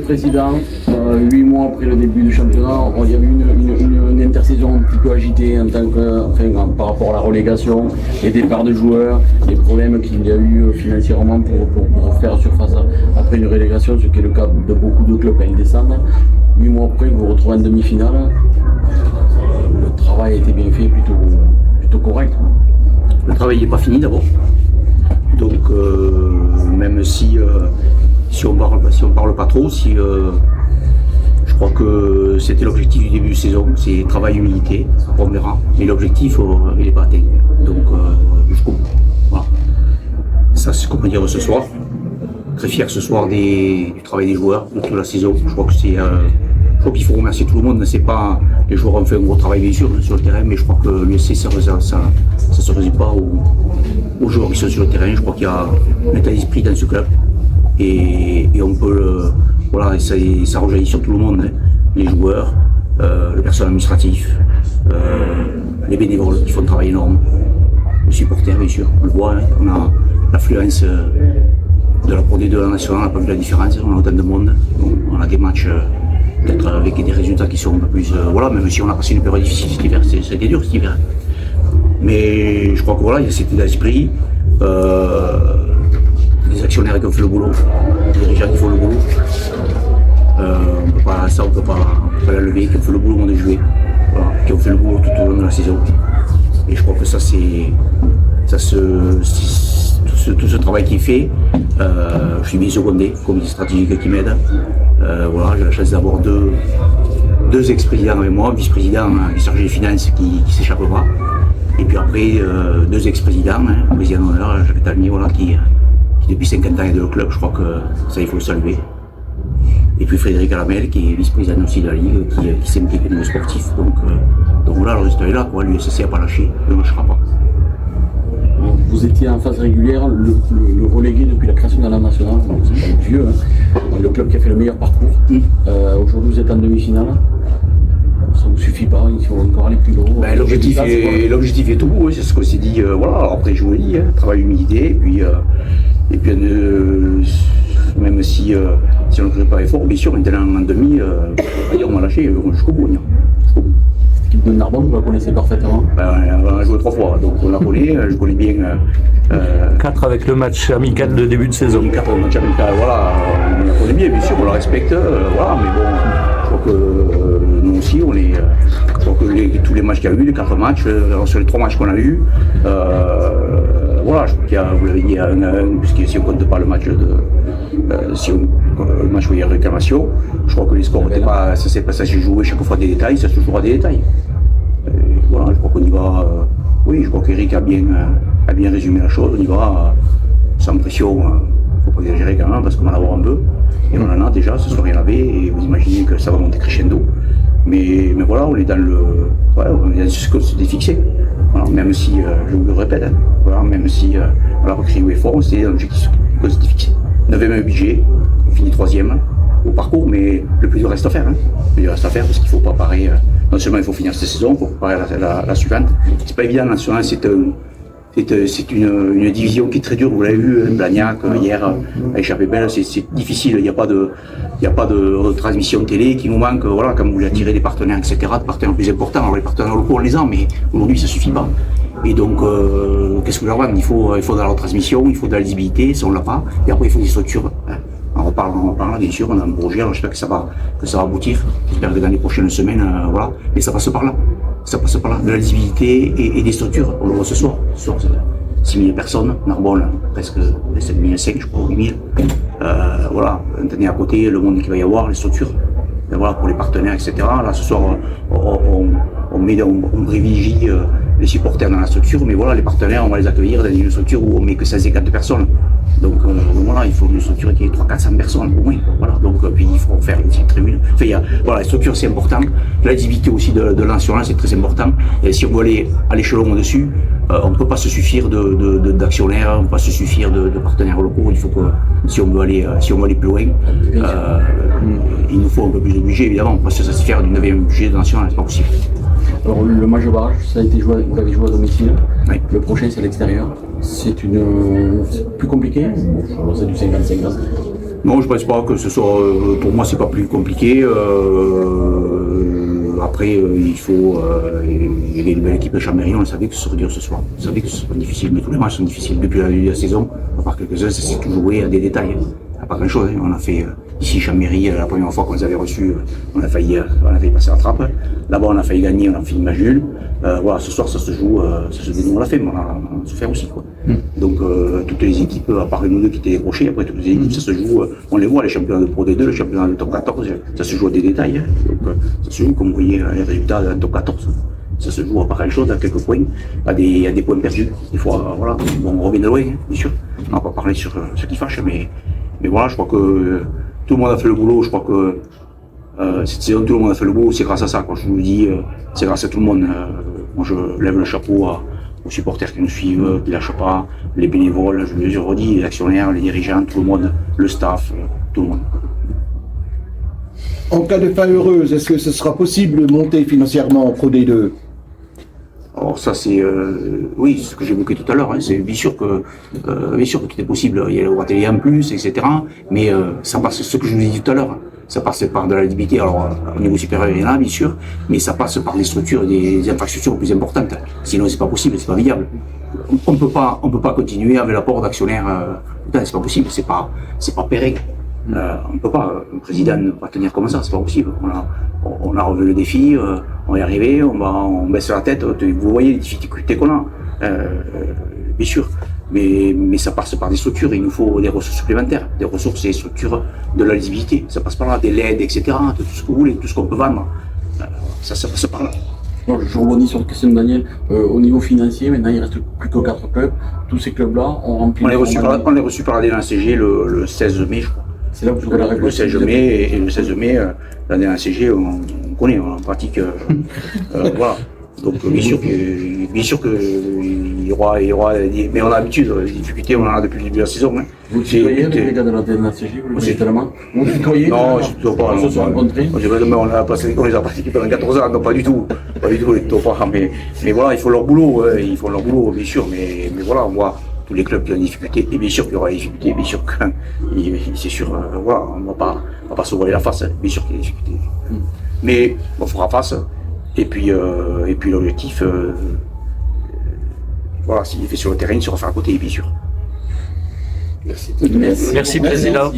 précédent, 8 mois après le début du championnat, il y avait une intersaison un petit peu agitée par rapport à la relégation, les départs de joueurs, les problèmes qu'il y a eu financièrement pour faire surface après une relégation, ce qui est le cas de beaucoup de clubs quand ils descendent. 8 mois après, vous vous retrouvez en demi-finale. Le travail a été bien fait, plutôt correct. Le travail n'est pas fini d'abord. Donc même si on parle pas trop, je crois que c'était l'objectif du début de saison, c'est travail, humilité, on verra. Mais l'objectif, il n'est pas atteint. Donc jusqu'au bout. Voilà. Ça c'est ce qu'on peut dire ce soir. Très fier ce soir du travail des joueurs, de toute la saison. Je crois qu'il faut remercier tout le monde. C'est pas, les joueurs ont fait un gros travail bien sûr sur le terrain, mais je crois que l'USC ça se faisait pas aux joueurs qui sont sur le terrain. Je crois qu'il y a un état d'esprit dans ce club et on peut voilà, ça rejaillit sur tout le monde, hein. Les joueurs, le personnel administratif, les bénévoles qui font un travail énorme, les supporters bien sûr. On le voit, hein. On a l'affluence de la Pro D2 à la nationale, on n'a pas vu la différence, on a autant de monde, on a des matchs peut-être avec des résultats qui sont un peu plus... voilà, même si on a passé une période difficile cet hiver, c'était dur cet hiver. Mais je crois que voilà, il y a cet état d'esprit, les actionnaires qui ont fait le boulot, les dirigeants qui font le boulot. On peut pas la lever, qui ont fait le boulot au moment de jouer, voilà, qui ont fait le boulot tout au long de la saison. Et je crois que tout ce travail qui est fait, je suis bien secondé, comité stratégique qui m'aide. Voilà, j'ai la chance d'avoir deux ex-présidents avec moi, vice-président qui chargé des finances qui s'échappe pas. Et puis après, deux ex-présidents, hein, président d'honneur, Jacques Talmy, voilà, qui depuis 50 ans est de le club, je crois que ça il faut le saluer. Et puis Frédéric Alamel, qui est vice-président aussi de la Ligue, qui s'implique au niveau sportif. Donc voilà, le résultat est là, l'USC n'a pas lâché, ne lâchera pas. Vous étiez en phase régulière, le relégué depuis la création de la nationale, c'est pas le vieux, hein, le club qui a fait le meilleur parcours. Aujourd'hui vous êtes en demi-finale. Ça ne vous suffit pas, il faut encore aller plus gros. Ben, l'objectif est tout beau, c'est ce qu'on s'est dit. Voilà. Après je vous le dis, hein, travail, humilité, et puis même si on ne faisait pas effort, bien sûr, maintenant en demi, on va lâcher jusqu'au bout. L'équipe de Narbonne, vous la connaissez parfaitement. On a joué 3 fois, donc on la connaît, je connais bien. 4 avec le match amical de début de saison. 4 matchs amical, voilà, on la connaît bien sûr, on la respecte, voilà, mais bon, je crois que nous aussi, je crois que tous les matchs qu'il y a eu, les 4 matchs, sur les 3 matchs qu'on a eu, voilà, je crois qu'il y a, vous l'avez dit, puisque si on ne compte pas le match le match où il y a réclamation, je crois que les scores n'étaient pas, ça s'est joué chaque fois des détails, ça se jouera des détails. Voilà, je crois qu'on y va, oui, je crois qu'Eric a bien résumé la chose, on y va sans pression, il ne faut pas exagérer quand même, parce qu'on va en avoir un peu, et on en a déjà, ce soir il y en avait, et vous imaginez que ça va monter crescendo. Mais voilà, on est dans ce qu'on s'était fixé. Voilà, même si, je vous le répète, hein, voilà, même si on a recréé l'effort, c'était un objectif qu'on s'était fixé. On avait même un budget, on finit 3e au parcours, mais le plus dur reste à faire. Hein. Le plus dur reste à faire parce qu'il faut préparer, non seulement il faut finir cette saison, il faut préparer la suivante. C'est pas évident, national, c'est une division qui est très dure, vous l'avez vu, Blagnac, hier, à échappé belle, c'est difficile, il n'y a pas de transmission télé qui nous manque, voilà, quand vous voulez attirer des partenaires, etc., des partenaires plus importants. Alors les partenaires locaux, on les a, mais aujourd'hui ça ne suffit pas. Et donc, qu'est-ce que je leur demande ? Il faut de la retransmission, il faut de la lisibilité, ça on l'a pas, et après il faut des structures. Hein. On reparle là, bien sûr, on a un projet, alors j'espère que ça va aboutir, j'espère que dans les prochaines semaines, voilà, mais ça passe par là. Ça passe par là, de la lisibilité et des structures. On le voit ce soir. Ce soir, c'est 6 000 personnes, Narbonne, presque 7 500, je crois, 8 000. Voilà, tenez à côté le monde qu'il va y avoir, les structures. Et voilà, pour les partenaires, etc. Là, ce soir, on privilégie les supporters dans la structure, mais voilà, les partenaires, on va les accueillir dans une structure où on met que 150 personnes. Donc voilà, il faut une structure qui ait 300-400 personnes au moins. Voilà, donc puis il faut faire une tribune. Enfin, voilà, la structure c'est important. La lisibilité aussi de national c'est très important. Et si on veut aller à l'échelon au-dessus, on ne peut pas se suffire d'actionnaires, on ne peut pas se suffire de partenaires locaux. Il faut que si on veut aller plus loin, il nous faut un peu plus de budget évidemment, parce que ça se faire du 9e budget de national, c'est pas possible. Alors le match de barrage, ça a été joué, vous l'avez joué à domicile. Oui. Le prochain c'est à l'extérieur. C'est plus compliqué. C'est du 50-50. Non, je ne pense pas que ce soit, pour moi, c'est pas plus compliqué. Après, il faut, il y a une belle équipe de Chambéry, on savait que ce serait dur ce soir. On savait que ce serait difficile, mais tous les matchs sont difficiles depuis le début de la saison. À part quelques-uns, ça s'est tout joué à des détails. Pas grand chose, hein. On a fait ici Chambéry, la première fois qu'on les avait reçus, on a failli passer la trappe. Là-bas, on a failli gagner, on a fait une match nulle. Voilà, ce soir, ça se joue, on l'a fait, mais on a souffert aussi, quoi. Donc, toutes les équipes, à part nous deux qui étaient décrochés, après toutes les équipes, ça se joue, on les voit, les championnats de Pro D2, le championnat de Top 14, ça se joue à des détails, hein. Donc, ça se joue, comme vous voyez, les résultats de Top 14. Ça se joue à pareille chose, à quelques points, à des points perdus. Des fois, voilà, bon, on revient de loin, hein, bien sûr. On va pas parler sur ce qui fâche, mais voilà, je crois que tout le monde a fait le boulot. Je crois que cette saison, tout le monde a fait le boulot. C'est grâce à ça. Quand je vous le dis, c'est grâce à tout le monde. Moi, je lève le chapeau aux supporters qui nous suivent, qui ne lâchent pas, les bénévoles, je le redis, les actionnaires, les dirigeants, tout le monde, le staff, tout le monde. En cas de fin heureuse, est-ce que ce sera possible de monter financièrement en Pro D2? Alors ça c'est oui, c'est ce que j'évoquais tout à l'heure, hein. C'est bien sûr que tout est possible, il y a le droit télé en plus, etc. Mais ça passe, ce que je vous ai dit tout à l'heure, ça passe par de la lisibilité. Alors au niveau supérieur il y en a bien sûr, mais ça passe par des structures, des infrastructures plus importantes. Sinon c'est pas possible, c'est pas viable. On peut pas continuer avec l'apport d'actionnaires. C'est pas possible, c'est pas pérenne. On peut pas, un président ne pas tenir comme ça, c'est pas possible. On a relevé le défi, on est arrivé, on baisse la tête. Vous voyez les difficultés qu'on a, bien sûr. Mais ça passe par des structures. Il nous faut des ressources supplémentaires, des ressources et des structures de la lisibilité. Ça passe par là, des LED, etc. Tout ce que vous voulez, tout ce qu'on peut vendre. Ça passe par là. Je rebondis sur la question de Daniel. Au niveau financier, maintenant il reste plus que 4 clubs. Tous ces clubs-là ont rempli. On est reçu par la DNCG le 16 mai, je crois. C'est là où vous aurez la réponse. Le 16 mai, et le 16 mai, la DNCG, on connaît, on pratique. Voilà. Donc bien sûr qu'il y aura des, mais on a l'habitude, les difficultés, on en a depuis le début de la saison. Hein. Vous tutoyez les gars de la DNCG, vous les tellement. Vous tutoyez? Non, je ne tutoie pas. On se sont rencontrés. On les a pratiqués pendant 14 ans, non pas du tout. Pas du tout, les tutoie pas. Mais voilà, ils font leur boulot, bien sûr, mais voilà, on voit tous les clubs qui ont des difficultés, et bien sûr qu'il y aura des difficultés, bien sûr que c'est sûr, voilà, on ne va pas se voiler la face, bien sûr qu'il y a des difficultés. Mais on fera face, et puis l'objectif, voilà, s'il est fait sur le terrain, il sera fait à côté, bien sûr. Merci, Président.